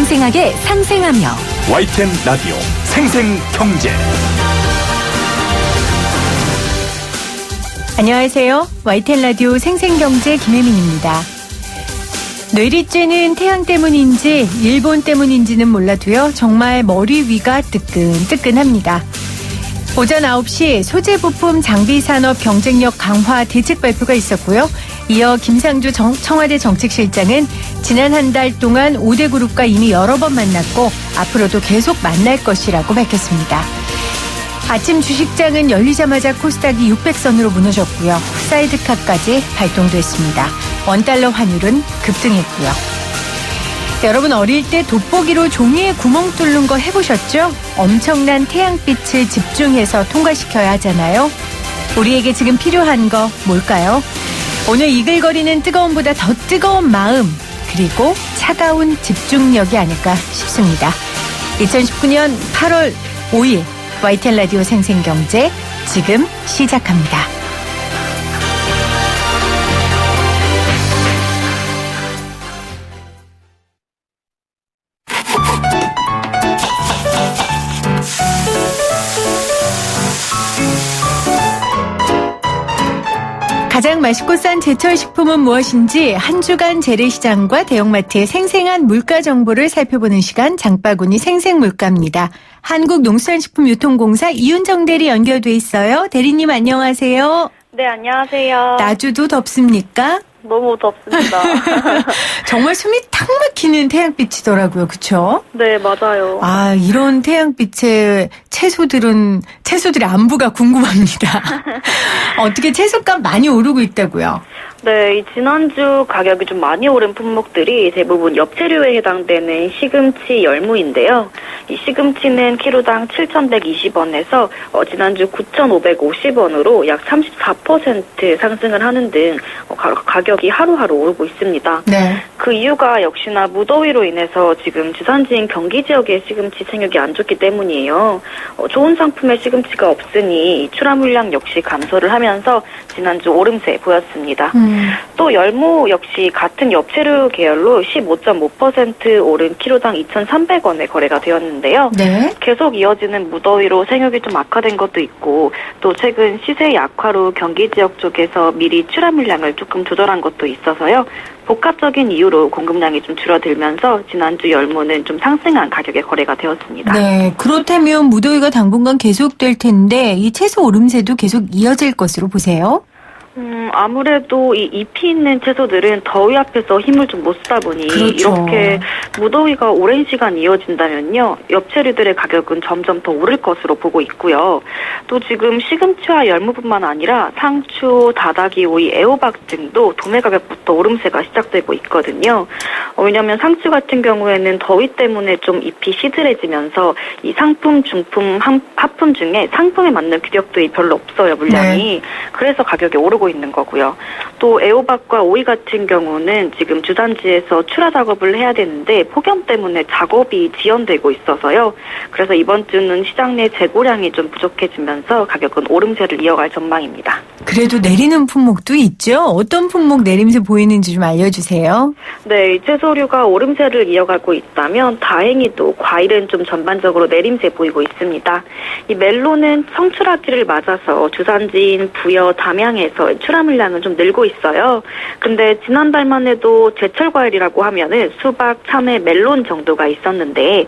생생하게 상생하며 YTN 라디오 생생경제. 안녕하세요. YTN 라디오 생생경제 김혜민입니다. 뇌리죄는 태양 때문인지 일본 때문인지는 몰라도요. 정말 머리 위가 뜨끈뜨끈합니다. 오전 9시 소재부품 장비산업 경쟁력 강화 대책 발표가 있었고요. 이어 김상조 청와대 정책실장은 지난 한 달 동안 5대 그룹과 이미 여러 번 만났고 앞으로도 계속 만날 것이라고 밝혔습니다. 아침 주식장은 열리자마자 코스닥이 600선으로 무너졌고요. 사이드카까지 발동됐습니다. 원달러 환율은 급등했고요. 여러분 어릴 때 돋보기로 종이에 구멍 뚫는 거 해보셨죠? 엄청난 태양빛을 집중해서 통과시켜야 하잖아요. 우리에게 지금 필요한 거 뭘까요? 오늘 이글거리는 뜨거움보다 더 뜨거운 마음, 그리고 차가운 집중력이 아닐까 싶습니다. 2019년 8월 5일 YTN 라디오 생생경제 지금 시작합니다. 가장 맛있고 싼 제철 식품은 무엇인지 한 주간 재래시장과 대형마트의 생생한 물가 정보를 살펴보는 시간, 장바구니 생생물가입니다. 한국농수산식품유통공사 이윤정 대리 연결돼 있어요. 대리님 안녕하세요. 네, 안녕하세요. 나주도 덥습니까? 너무 덥습니다. 정말 숨이 탁 막히는 태양빛이더라고요. 그렇죠? 네, 맞아요. 아, 이런 태양빛의 채소들의 안부가 궁금합니다. 어떻게 채소값 많이 오르고 있다고요? 네, 이 지난주 가격이 좀 많이 오른 품목들이 대부분 엽채류에 해당되는 시금치, 열무인데요. 이 시금치는 키로당 7,120원에서 지난주 9,550원으로 약 34% 상승을 하는 등 가격이 하루하루 오르고 있습니다. 네. 그 이유가 역시나 무더위로 인해서 지금 주산지인 경기 지역의 시금치 생육이 안 좋기 때문이에요. 좋은 상품의 시금치가 없으니 출하 물량 역시 감소를 하면서 지난주 오름세 보였습니다. 또 열무 역시 같은 엽채류 계열로 15.5% 오른 키로당 2,300원에 거래가 되었는데요. 네. 계속 이어지는 무더위로 생육이 좀 악화된 것도 있고 또 최근 시세 약화로 경기 지역 쪽에서 미리 출하 물량을 조금 조절한 것도 있어서요. 복합적인 이유로 공급량이 좀 줄어들면서 지난주 열무는 좀 상승한 가격에 거래가 되었습니다. 네, 그렇다면 무더위가 당분간 계속될 텐데 이 채소 오름세도 계속 이어질 것으로 보세요? 아무래도 이 잎이 있는 채소들은 더위 앞에서 힘을 좀 못 쓰다 보니 그렇죠. 이렇게 무더위가 오랜 시간 이어진다면요. 엽채류들의 가격은 점점 더 오를 것으로 보고 있고요. 또 지금 시금치와 열무뿐만 아니라 상추, 다다기, 오이, 애호박 등도 도매 가격부터 오름세가 시작되고 있거든요. 왜냐하면 상추 같은 경우에는 더위 때문에 좀 잎이 시들해지면서 이 상품, 중품, 하품 중에 상품에 맞는 규격들이 별로 없어요, 물량이. 네. 그래서 가격이 오르고 있는 거고요. 또 애호박과 오이 같은 경우는 지금 주산지에서 출하 작업을 해야 되는데 폭염 때문에 작업이 지연되고 있어서요. 그래서 이번 주는 시장 내 재고량이 좀 부족해지면서 가격은 오름세를 이어갈 전망입니다. 그래도 내리는 품목도 있죠? 어떤 품목 내림세 보이는지 좀 알려주세요. 네, 채소류가 오름세를 이어가고 있다면 다행히도 과일은 좀 전반적으로 내림세 보이고 있습니다. 이 멜론은 성출하기를 맞아서 주산지인 부여, 담양에서 출하 물량은 좀 늘고 있어요. 근데 지난달만 해도 제철 과일이라고 하면은 수박, 참외, 멜론 정도가 있었는데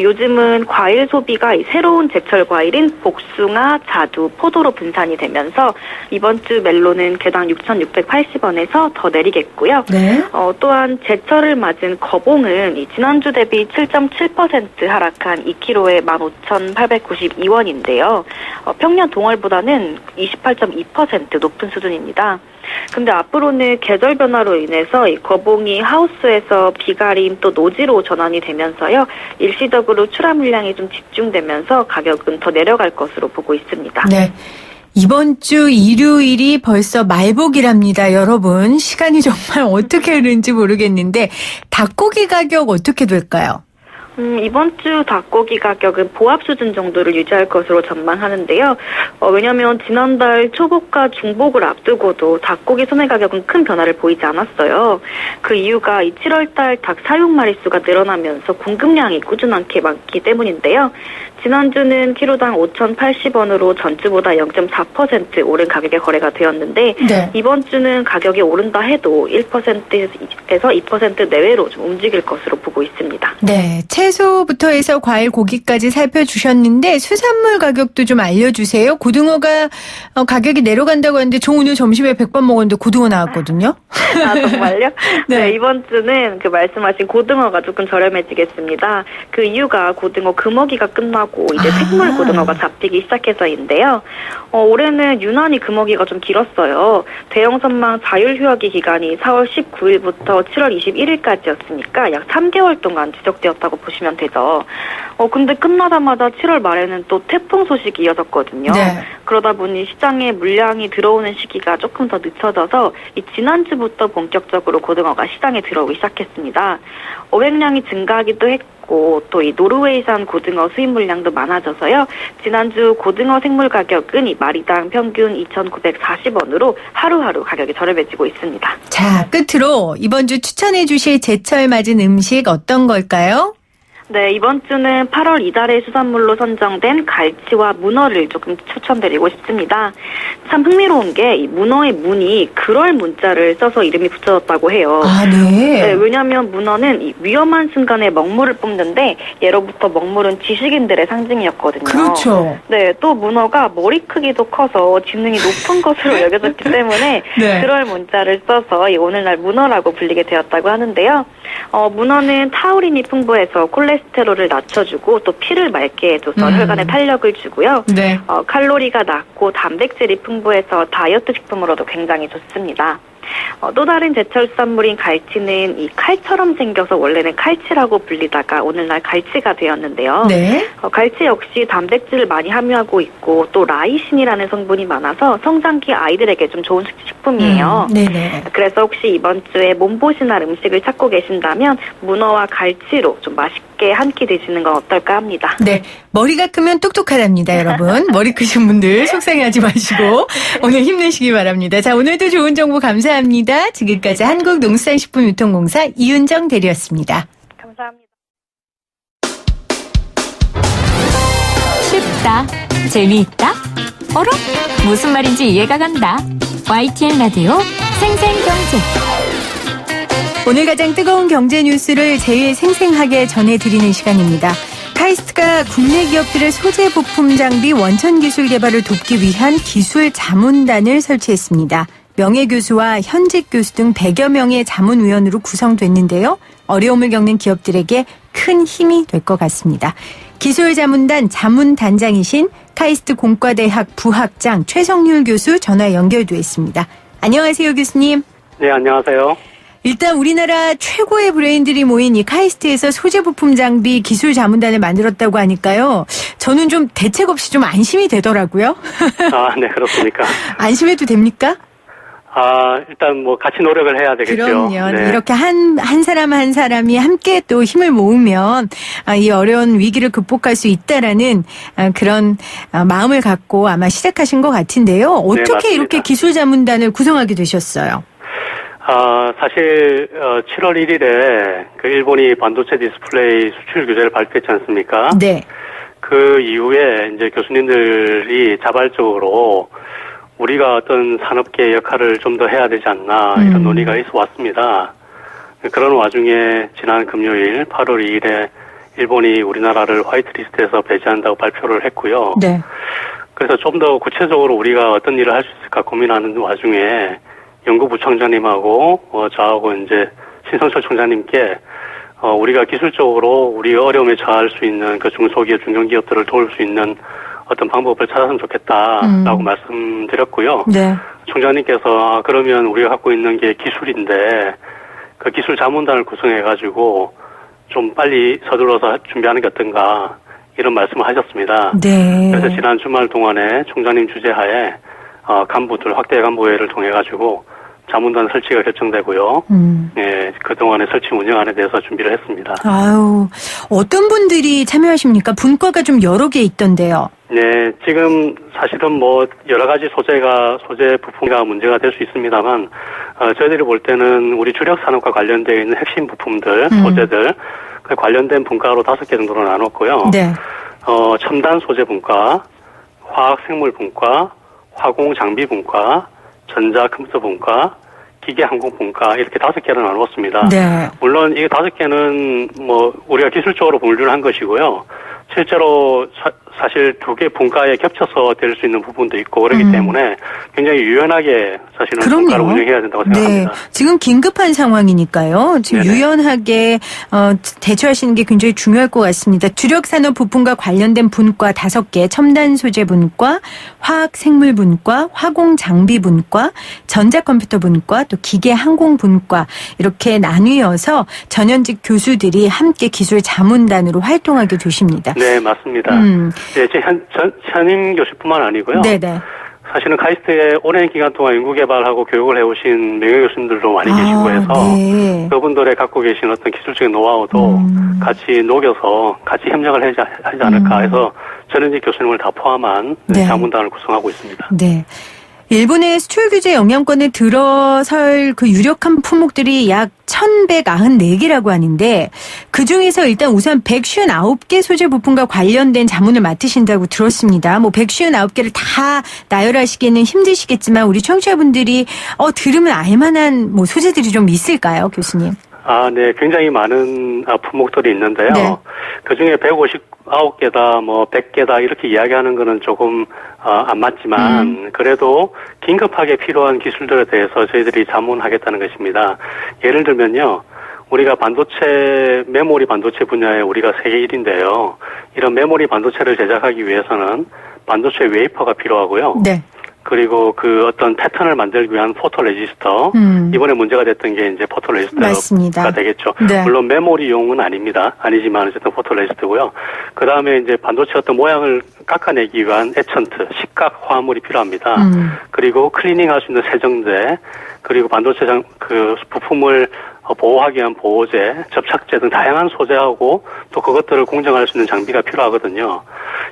요즘은 과일 소비가 새로운 제철 과일인 복숭아, 자두, 포도로 분산이 되면서 이번 주 멜론은 개당 6,680원에서 더 내리겠고요. 네. 또한 제철을 맞은 거봉은 지난주 대비 7.7% 하락한 2kg에 15,892원인데요. 평년 동월보다는 28.2% 높은 수준입니다. 근데 앞으로는 계절 변화로 인해서 이 거봉이 하우스에서 비가림 또 노지로 전환이 되면서요. 일시적으로 출하 물량이 좀 집중되면서 가격은 더 내려갈 것으로 보고 있습니다. 네. 이번 주 일요일이 벌써 말복이랍니다. 여러분 시간이 정말 어떻게 흐르는지 모르겠는데 닭고기 가격 어떻게 될까요? 이번 주 닭고기 가격은 보합 수준 정도를 유지할 것으로 전망하는데요. 왜냐하면 지난달 초복과 중복을 앞두고도 닭고기 소매 가격은 큰 변화를 보이지 않았어요. 그 이유가 이 7월달 닭 사육 마리수가 늘어나면서 공급량이 꾸준하게 많기 때문인데요. 지난주는 키로당 5,080원으로 전주보다 0.4% 오른 가격에 거래가 되었는데 네. 이번 주는 가격이 오른다 해도 1%에서 2% 내외로 좀 움직일 것으로 보고 있습니다. 네, 채소부터 해서 과일, 고기까지 살펴주셨는데 수산물 가격도 좀 알려주세요. 고등어가 가격이 내려간다고 하는데 저 오늘 점심에 100번 먹었는데 고등어 나왔거든요. 아, 정말요? 네. 네, 이번 주는 그 말씀하신 고등어가 조금 저렴해지겠습니다. 그 이유가 고등어 금어기가 끝나고 이제 생물 고등어가 잡히기 시작해서인데요. 올해는 유난히 금어기가 좀 길었어요. 대형 선망 자율 휴하기 기간이 4월 19일부터 7월 21일까지였으니까 약 3개월 동안 지속되었다고 보시면 되죠. 근데 끝나자마자 7월 말에는 또 태풍 소식이 이어졌거든요. 네. 그러다 보니 시장에 물량이 들어오는 시기가 조금 더 늦춰져서 이 지난주부터 본격적으로 고등어가 시장에 들어오기 시작했습니다. 어획량이 증가하기도 했고 또 이 노르웨이산 고등어 수입 물량도 많아져서요. 지난주 고등어 생물 가격은 이 마리당 평균 2,940원으로 하루하루 가격이 저렴해지고 있습니다. 자, 끝으로 이번 주 추천해 주실 제철 맞은 음식 어떤 걸까요? 네, 이번 주는 8월 이달의 수산물로 선정된 갈치와 문어를 조금 추천드리고 싶습니다. 참 흥미로운 게 이 문어의 문이 그럴 문자를 써서 이름이 붙여졌다고 해요. 아, 네. 네, 왜냐하면 문어는 이 위험한 순간에 먹물을 뽑는데 예로부터 먹물은 지식인들의 상징이었거든요. 그렇죠. 네, 또 문어가 머리 크기도 커서 지능이 높은 것으로 여겨졌기 때문에 네. 그럴 문자를 써서 이 오늘날 문어라고 불리게 되었다고 하는데요. 문어는 타우린이 풍부해서 콜레스테롤을 낮춰주고 또 피를 맑게 해줘서 혈관에 탄력을 주고요. 네. 칼로리가 낮고 단백질이 풍부해서 다이어트 식품으로도 굉장히 좋습니다. 또 다른 제철 수산물인 갈치는 이 칼처럼 생겨서 원래는 칼치라고 불리다가 오늘날 갈치가 되었는데요. 네. 갈치 역시 단백질을 많이 함유하고 있고 또 라이신이라는 성분이 많아서 성장기 아이들에게 좀 좋은 식품이에요. 네네. 그래서 혹시 이번 주에 몸보신할 음식을 찾고 계신다면 문어와 갈치로 좀 맛있게 한 끼 드시는 건 어떨까 합니다. 네. 머리가 크면 똑똑하답니다, 여러분. 머리 크신 분들 속상해하지 마시고 오늘 힘내시기 바랍니다. 자, 오늘도 좋은 정보 감사합니다. 지금까지 한국농수산식품유통공사 이윤정 대리였습니다. 감사합니다. 쉽다, 재미있다, 어라? 무슨 말인지 이해가 간다. YTN 라디오 생생경제. 오늘 가장 뜨거운 경제 뉴스를 제일 생생하게 전해드리는 시간입니다. 카이스트가 국내 기업들의 소재 부품 장비 원천 기술 개발을 돕기 위한 기술 자문단을 설치했습니다. 명예교수와 현직 교수 등 100여 명의 자문위원으로 구성됐는데요. 어려움을 겪는 기업들에게 큰 힘이 될 것 같습니다. 기술자문단 자문단장이신 카이스트 공과대학 부학장 최성률 교수 전화 연결돼 있습니다. 안녕하세요, 교수님. 네, 안녕하세요. 일단 우리나라 최고의 브레인들이 모인 이 카이스트에서 소재 부품 장비 기술 자문단을 만들었다고 하니까요. 저는 좀 대책 없이 좀 안심이 되더라고요. 아, 네, 그렇습니까? 안심해도 됩니까? 일단 뭐 같이 노력을 해야 되겠죠. 그럼요. 네. 이렇게 한 사람 한 사람이 함께 또 힘을 모으면 이 어려운 위기를 극복할 수 있다라는 그런 마음을 갖고 아마 시작하신 것 같은데요. 어떻게 맞습니다. 이렇게 기술 자문단을 구성하게 되셨어요? 사실 7월 1일에 그 일본이 반도체 디스플레이 수출 규제를 발표했지 않습니까? 네. 그 이후에 이제 교수님들이 자발적으로 우리가 어떤 산업계의 역할을 좀 더 해야 되지 않나 이런 논의가 있어 왔습니다. 그런 와중에 지난 금요일 8월 2일에 일본이 우리나라를 화이트리스트에서 배제한다고 발표를 했고요. 네. 그래서 좀 더 구체적으로 우리가 어떤 일을 할 수 있을까 고민하는 와중에 연구부총장님하고 저하고 이제 신성철 총장님께 우리가 기술적으로 우리 어려움에 처할 수 있는 그 중소기업, 중견기업들을 도울 수 있는 어떤 방법을 찾았으면 좋겠다라고 말씀드렸고요. 네. 총장님께서 그러면 우리가 갖고 있는 게 기술인데 그 기술 자문단을 구성해가지고 좀 빨리 서둘러서 준비하는 게 어떤가 이런 말씀을 하셨습니다. 네. 그래서 지난 주말 동안에 총장님 주재하에 간부들 확대 간부회의를 통해가지고 자문단 설치가 결정되고요. 네, 그동안의 설치 운영안에 대해서 준비를 했습니다. 아유, 어떤 분들이 참여하십니까? 분과가 좀 여러 개 있던데요. 네, 지금 사실은 뭐 여러 가지 소재 부품가 문제가 될 수 있습니다만 저희들이 볼 때는 우리 주력 산업과 관련되어 있는 핵심 부품들, 소재들 관련된 분과로 5개 정도로 나눴고요. 네. 첨단 소재 분과, 화학 생물 분과, 화공 장비 분과, 전자 컴퓨터 분과, 기계 항공 분과 이렇게 5개로 나누었습니다. 네. 물론 이 5개는 뭐 우리가 기술적으로 분류한 것이고요. 실제로 사실 2개 분과에 겹쳐서 될 수 있는 부분도 있고 그렇기 때문에 굉장히 유연하게 사실은 분과를 운영해야 된다고 생각합니다. 네. 지금 긴급한 상황이니까요. 지금 네네. 유연하게 대처하시는 게 굉장히 중요할 것 같습니다. 주력 산업 부품과 관련된 분과 5개, 첨단 소재 분과, 화학 생물 분과, 화공 장비 분과, 전자 컴퓨터 분과, 또 기계 항공 분과 이렇게 나뉘어서 전현직 교수들이 함께 기술 자문단으로 활동하게 되십니다. 네, 맞습니다. 네, 현임 교수뿐만 아니고요. 네네. 사실은 카이스트에 오랜 기간 동안 연구개발하고 교육을 해오신 명예 교수님들도 많이 계시고 해서 네. 그분들의 갖고 계신 어떤 기술적인 노하우도 같이 녹여서 같이 협력을 하지 않을까 해서 전현직 교수님을 다 포함한 네. 자문단을 구성하고 있습니다. 네. 일본의 수출 규제 영향권에 들어설 그 유력한 품목들이 약 1,194개라고 하는데 그중에서 일단 우선 159개 소재 부품과 관련된 자문을 맡으신다고 들었습니다. 뭐 159개를 다 나열하시기는 힘드시겠지만 우리 청취자분들이 들으면 알만한 뭐 소재들이 좀 있을까요, 교수님? 네. 굉장히 많은 품목들이 있는데요. 네. 그중에 159개다, 뭐 100개다 이렇게 이야기하는 거는 조금 안 맞지만 그래도 긴급하게 필요한 기술들에 대해서 저희들이 자문하겠다는 것입니다. 예를 들면요. 우리가 메모리 반도체 분야에 우리가 세계 1위인데요. 이런 메모리 반도체를 제작하기 위해서는 반도체 웨이퍼가 필요하고요. 네. 그리고 그 어떤 패턴을 만들기 위한 포토레지스터. 이번에 문제가 됐던 게 이제 포토레지스터가 맞습니다. 되겠죠. 네. 물론 메모리용은 아니지만 어쨌든 포토레지스트고요. 그 다음에 이제 반도체 어떤 모양을 깎아내기 위한 에천트, 식각 화합물이 필요합니다. 그리고 클리닝할 수 있는 세정제, 그리고 반도체 그 부품을 보호하기 위한 보호제, 접착제 등 다양한 소재하고 또 그것들을 공정할 수 있는 장비가 필요하거든요.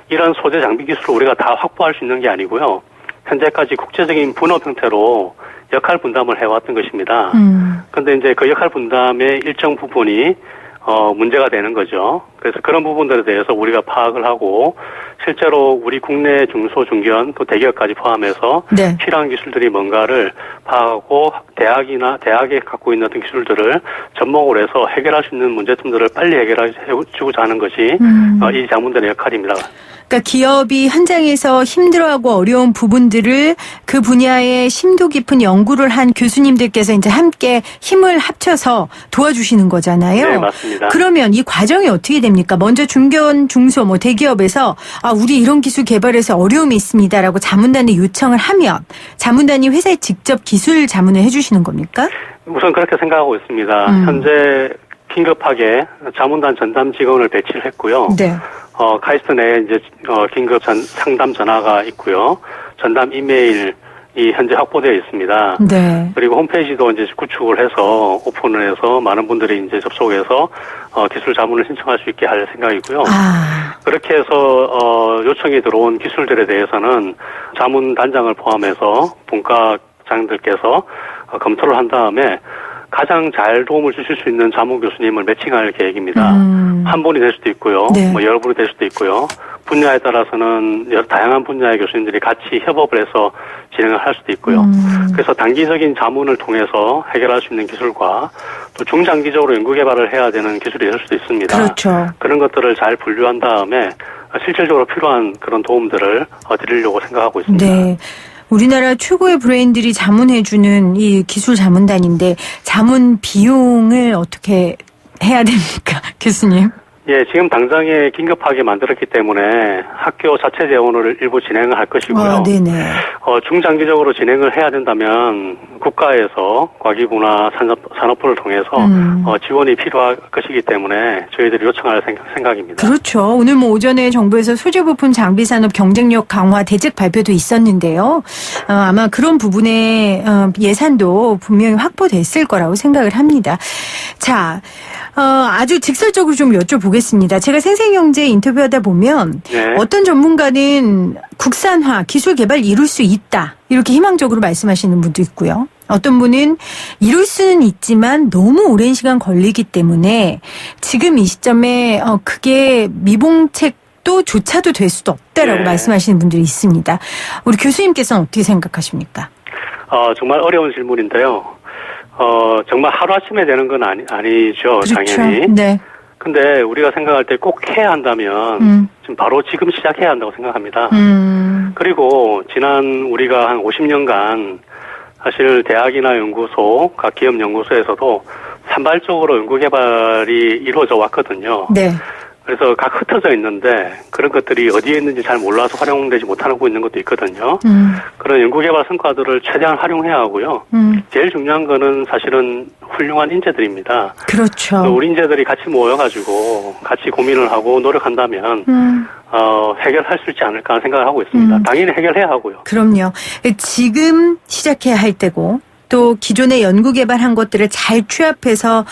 이런 소재 장비 기술을 우리가 다 확보할 수 있는 게 아니고요. 현재까지 국제적인 분업 형태로 역할 분담을 해왔던 것입니다. 그런데 이제 그 역할 분담의 일정 부분이 문제가 되는 거죠. 그래서 그런 부분들에 대해서 우리가 파악을 하고 실제로 우리 국내 중소, 중견 또 대기업까지 포함해서 네. 필요한 기술들이 뭔가를 파악하고 대학에 갖고 있는 어떤 기술들을 접목을 해서 해결할 수 있는 문제점들을 빨리 해결해주고자 하는 것이 이 자문단의 역할입니다. 그러니까 기업이 현장에서 힘들어하고 어려운 부분들을 그 분야에 심도 깊은 연구를 한 교수님들께서 이제 함께 힘을 합쳐서 도와주시는 거잖아요. 네, 맞습니다. 그러면 이 과정이 어떻게 됩니까? 먼저 중견, 중소, 뭐 대기업에서 우리 이런 기술 개발에서 어려움이 있습니다라고 자문단에 요청을 하면 자문단이 회사에 직접 기술 자문을 해주시는 겁니까? 우선 그렇게 생각하고 있습니다. 현재 긴급하게 자문단 전담 직원을 배치를 했고요. 네. 카이스트 내에 이제 긴급 상담 전화가 있고요. 전담 이메일이 현재 확보되어 있습니다. 네. 그리고 홈페이지도 이제 구축을 해서 오픈을 해서 많은 분들이 이제 접속해서 기술 자문을 신청할 수 있게 할 생각이고요. 그렇게 해서 요청이 들어온 기술들에 대해서는 자문단장을 포함해서 분과장들께서 검토를 한 다음에 가장 잘 도움을 주실 수 있는 자문 교수님을 매칭할 계획입니다. 한 분이 될 수도 있고요. 네. 뭐 여러 분이 될 수도 있고요. 분야에 따라서는 다양한 분야의 교수님들이 같이 협업을 해서 진행을 할 수도 있고요. 그래서 단기적인 자문을 통해서 해결할 수 있는 기술과 또 중장기적으로 연구개발을 해야 되는 기술이 될 수도 있습니다. 그렇죠. 그런 것들을 잘 분류한 다음에 실질적으로 필요한 그런 도움들을 드리려고 생각하고 있습니다. 네. 우리나라 최고의 브레인들이 자문해주는 이 기술 자문단인데 자문 비용을 어떻게 해야 됩니까, 교수님? 예, 지금 당장에 긴급하게 만들었기 때문에 학교 자체 재원을 일부 진행을 할 것이고요. 네네. 중장기적으로 진행을 해야 된다면 국가에서 과기부나 산업부를 통해서 지원이 필요할 것이기 때문에 저희들이 요청할 생각입니다. 그렇죠. 오늘 오전에 정부에서 소재부품 장비산업 경쟁력 강화 대책 발표도 있었는데요. 아마 그런 부분에 예산도 분명히 확보됐을 거라고 생각을 합니다. 자, 아주 직설적으로 좀 여쭤보겠습니다. 제가 생생경제 인터뷰하다 보면 네. 어떤 전문가는 국산화, 기술 개발 이룰 수 있다. 이렇게 희망적으로 말씀하시는 분도 있고요. 어떤 분은 이룰 수는 있지만 너무 오랜 시간 걸리기 때문에 지금 이 시점에 그게 미봉책도 조차도 될 수도 없다라고 네. 말씀하시는 분들이 있습니다. 우리 교수님께서는 어떻게 생각하십니까? 정말 어려운 질문인데요. 정말 하루아침에 되는 건 아니죠. 그렇죠. 당연히. 네. 근데 우리가 생각할 때 꼭 해야 한다면 지금 시작해야 한다고 생각합니다. 그리고 지난 우리가 한 50년간 사실 대학이나 연구소, 각 기업 연구소에서도 산발적으로 연구개발이 이루어져 왔거든요. 네. 그래서 각 흩어져 있는데 그런 것들이 어디에 있는지 잘 몰라서 활용되지 못하고 있는 것도 있거든요. 그런 연구개발 성과들을 최대한 활용해야 하고요. 제일 중요한 거는 사실은 훌륭한 인재들입니다. 그렇죠. 우리 인재들이 같이 모여가지고 같이 고민을 하고 노력한다면 해결할 수 있지 않을까 생각을 하고 있습니다. 당연히 해결해야 하고요. 그럼요. 지금 시작해야 할 때고 또 기존에 연구개발한 것들을 잘 취합해서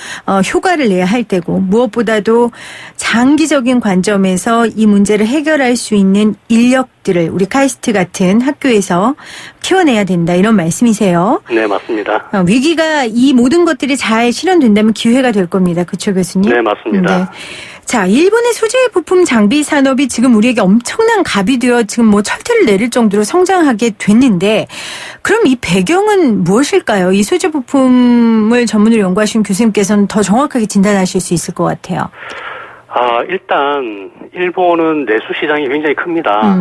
효과를 내야 할 때고 무엇보다도 장기적인 관점에서 이 문제를 해결할 수 있는 인력들을 우리 카이스트 같은 학교에서 키워내야 된다 이런 말씀이세요. 네, 맞습니다. 위기가 이 모든 것들이 잘 실현된다면 기회가 될 겁니다. 그렇죠, 교수님? 네, 맞습니다. 네. 자, 일본의 소재 부품 장비 산업이 지금 우리에게 엄청난 갑이 되어 지금 철퇴를 내릴 정도로 성장하게 됐는데 그럼 이 배경은 무엇일까요? 이 소재 부품을 전문으로 연구하신 교수님께서는 더 정확하게 진단하실 수 있을 것 같아요. 일단 일본은 내수 시장이 굉장히 큽니다.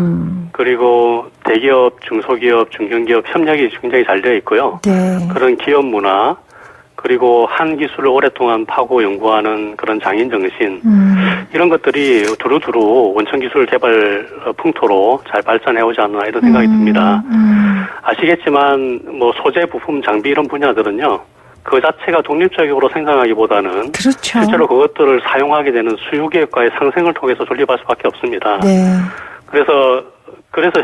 그리고 대기업, 중소기업, 중견기업 협력이 굉장히 잘 되어 있고요. 네. 그런 기업 문화 그리고 한 기술을 오랫동안 파고 연구하는 그런 장인 정신 이런 것들이 두루두루 원천 기술 개발 풍토로 잘 발전해오지 않나 이런 생각이 듭니다. 아시겠지만 소재, 부품, 장비 이런 분야들은요. 그 자체가 독립적으로 생산하기보다는 그렇죠. 실제로 그것들을 사용하게 되는 수요기업과의 상생을 통해서 존립할 수밖에 없습니다. 네. 그래서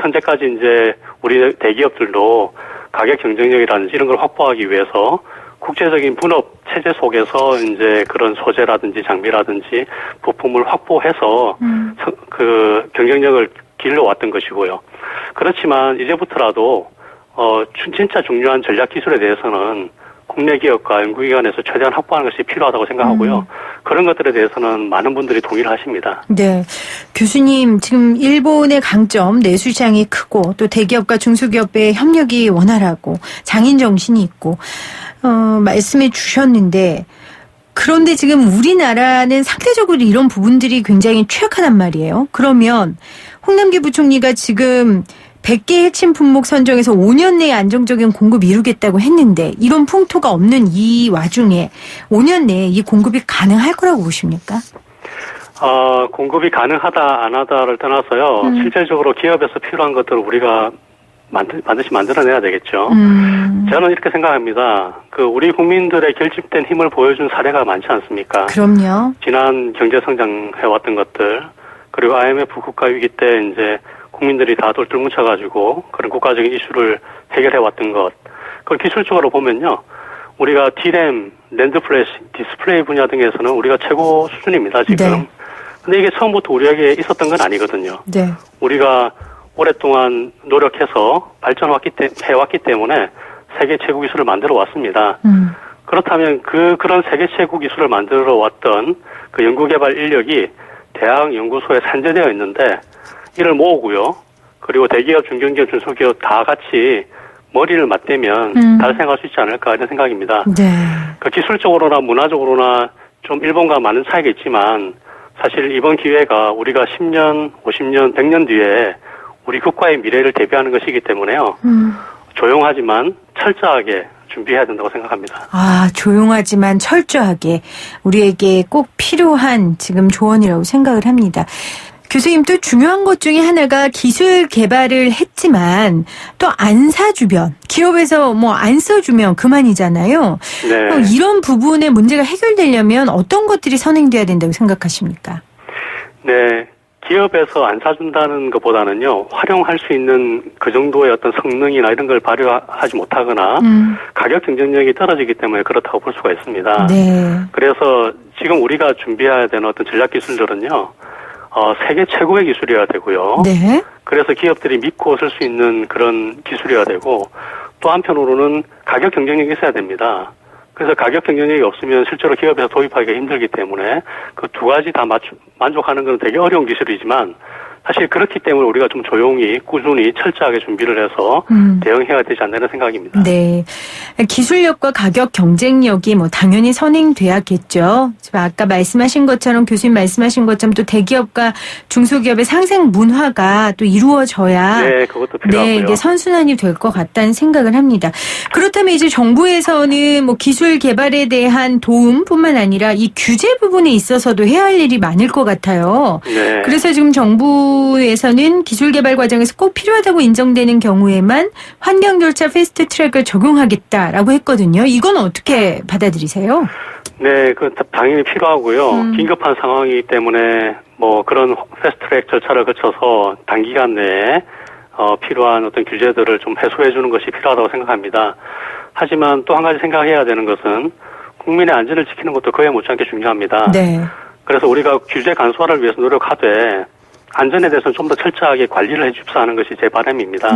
현재까지 이제 우리 대기업들도 가격 경쟁력이라든지 이런 걸 확보하기 위해서 국제적인 분업 체제 속에서 이제 그런 소재라든지 장비라든지 부품을 확보해서 그 경쟁력을 길러왔던 것이고요. 그렇지만 이제부터라도 진짜 중요한 전략 기술에 대해서는 국내 기업과 연구기관에서 최대한 확보하는 것이 필요하다고 생각하고요. 그런 것들에 대해서는 많은 분들이 동의를 하십니다. 네. 교수님, 지금 일본의 강점, 내수 시장이 크고 또 대기업과 중소기업의 협력이 원활하고 장인 정신이 있고 말씀해 주셨는데 그런데 지금 우리나라는 상대적으로 이런 부분들이 굉장히 취약하단 말이에요. 그러면 홍남기 부총리가 지금 100개 핵심 품목 선정에서 5년 내에 안정적인 공급 이루겠다고 했는데 이런 풍토가 없는 이 와중에 5년 내에 이 공급이 가능할 거라고 보십니까? 공급이 가능하다 안 하다를 떠나서요. 실질적으로 기업에서 필요한 것들을 우리가 반드시 만들어내야 되겠죠. 저는 이렇게 생각합니다. 우리 국민들의 결집된 힘을 보여준 사례가 많지 않습니까? 그럼요. 지난 경제 성장해왔던 것들, 그리고 IMF 국가 위기 때 이제 국민들이 다 똘똘 뭉쳐가지고 그런 국가적인 이슈를 해결해왔던 것. 그걸 기술적으로 보면요. 우리가 D램, 랜드 플래시, 디스플레이 분야 등에서는 우리가 최고 수준입니다, 지금. 네. 근데 이게 처음부터 우리에게 있었던 건 아니거든요. 네. 우리가 오랫동안 노력해서 해왔기 때문에 세계 최고 기술을 만들어 왔습니다. 그렇다면 그런 세계 최고 기술을 만들어 왔던 그 연구개발 인력이 대학 연구소에 산재되어 있는데 이를 모으고요. 그리고 대기업, 중견기업, 중소기업 다 같이 머리를 맞대면 달성할 수 있지 않을까 이런 생각입니다. 네. 기술적으로나 문화적으로나 좀 일본과 많은 차이가 있지만 사실 이번 기회가 우리가 10년, 50년, 100년 뒤에 우리 국가의 미래를 대비하는 것이기 때문에요. 조용하지만 철저하게 준비해야 된다고 생각합니다. 아, 조용하지만 철저하게 우리에게 꼭 필요한 지금 조언이라고 생각을 합니다. 교수님, 또 중요한 것 중에 하나가 기술 개발을 했지만 또 안사 주변, 기업에서 뭐 안 써주면 그만이잖아요. 네. 이런 부분의 문제가 해결되려면 어떤 것들이 선행돼야 된다고 생각하십니까? 네. 기업에서 안 사준다는 것보다는요, 활용할 수 있는 그 정도의 어떤 성능이나 이런 걸 발휘하지 못하거나, 가격 경쟁력이 떨어지기 때문에 그렇다고 볼 수가 있습니다. 네. 그래서 지금 우리가 준비해야 되는 어떤 전략 기술들은요, 세계 최고의 기술이어야 되고요. 네. 그래서 기업들이 믿고 쓸 수 있는 그런 기술이어야 되고, 또 한편으로는 가격 경쟁력이 있어야 됩니다. 그래서 가격 경쟁력이 없으면 실제로 기업에서 도입하기가 힘들기 때문에 그 두 가지 다 만족하는 건 되게 어려운 기술이지만 사실 그렇기 때문에 우리가 좀 조용히 꾸준히 철저하게 준비를 해서 대응해야 되지 않나 생각입니다. 네. 기술력과 가격 경쟁력이 뭐 당연히 선행돼야겠죠. 아까 말씀하신 것처럼 교수님 말씀하신 것처럼 또 대기업과 중소기업의 상생 문화가 또 이루어져야 네, 그것도 필요하고요. 네, 이게 선순환이 될 것 같다는 생각을 합니다. 그렇다면 이제 정부에서는 뭐 기술 개발에 대한 도움뿐만 아니라 이 규제 부분에 있어서도 해야 할 일이 많을 것 같아요. 네. 그래서 지금 정부에서는 기술 개발 과정에서 꼭 필요하다고 인정되는 경우에만 환경 절차 패스트 트랙을 적용하겠다라고 했거든요. 이건 어떻게 받아들이세요? 네, 그 당연히 필요하고요. 긴급한 상황이기 때문에 뭐 그런 패스트트랙 절차를 거쳐서 단기간 내에 필요한 어떤 규제들을 좀 해소해 주는 것이 필요하다고 생각합니다. 하지만 또 한 가지 생각해야 되는 것은 국민의 안전을 지키는 것도 그에 못지않게 중요합니다. 네. 그래서 우리가 규제 간소화를 위해서 노력하되 안전에 대해서는 좀 더 철저하게 관리를 해줍사 하는 것이 제 바람입니다.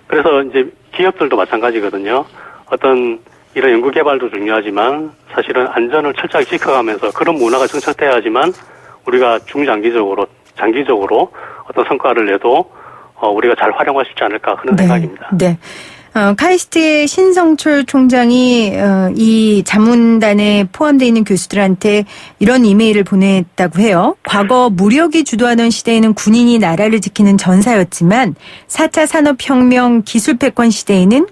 그래서 이제 기업들도 마찬가지거든요. 어떤 이런 연구 개발도 중요하지만 사실은 안전을 철저하게 지켜가면서 그런 문화가 정착돼야지만 우리가 장기적으로 어떤 성과를 내도 우리가 잘 활용할 수 있지 않을까 그런 생각입니다. 네. 카이스트의 신성철 총장이 이 자문단에 포함되어 있는 교수들한테 이런 이메일을 보냈다고 해요. 과거 무력이 주도하던 시대에는 군인이 나라를 지키는 전사였지만 4차 산업혁명 기술패권 시대에는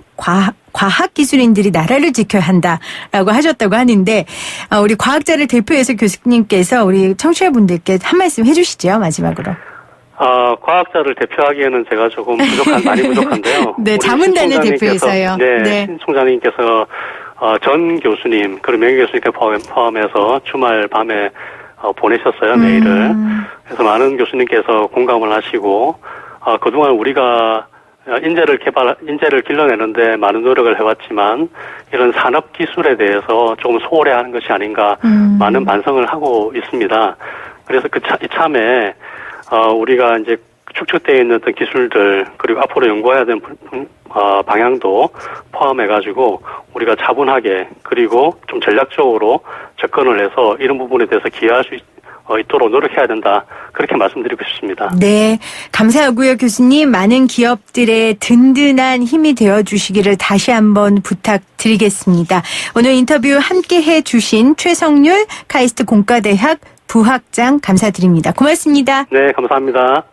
과학기술인들이 나라를 지켜야 한다라고 하셨다고 하는데 우리 과학자를 대표해서 교수님께서 우리 청취자분들께 한 말씀 해주시죠. 마지막으로. 과학자를 대표하기에는 제가 조금 많이 부족한데요. 네, 자문단을 대표해서요. 네, 신 총장님께서 전 교수님, 그리고 명예교수님께 포함해서 주말 밤에 보내셨어요, 메일을. 그래서 많은 교수님께서 공감을 하시고, 그동안 우리가 인재를 길러내는데 많은 노력을 해왔지만, 이런 산업기술에 대해서 조금 소홀히 하는 것이 아닌가, 많은 반성을 하고 있습니다. 그래서 이참에, 우리가 이제 축적되어 있는 어떤 기술들, 그리고 앞으로 연구해야 되는 방향도 포함해가지고, 우리가 차분하게, 그리고 좀 전략적으로 접근을 해서 이런 부분에 대해서 기여할 수 있도록 노력해야 된다. 그렇게 말씀드리고 싶습니다. 네. 감사하고요, 교수님. 많은 기업들의 든든한 힘이 되어주시기를 다시 한번 부탁드리겠습니다. 오늘 인터뷰 함께 해주신 최성률 카이스트 공과대학 부학장 감사드립니다. 고맙습니다. 네, 감사합니다.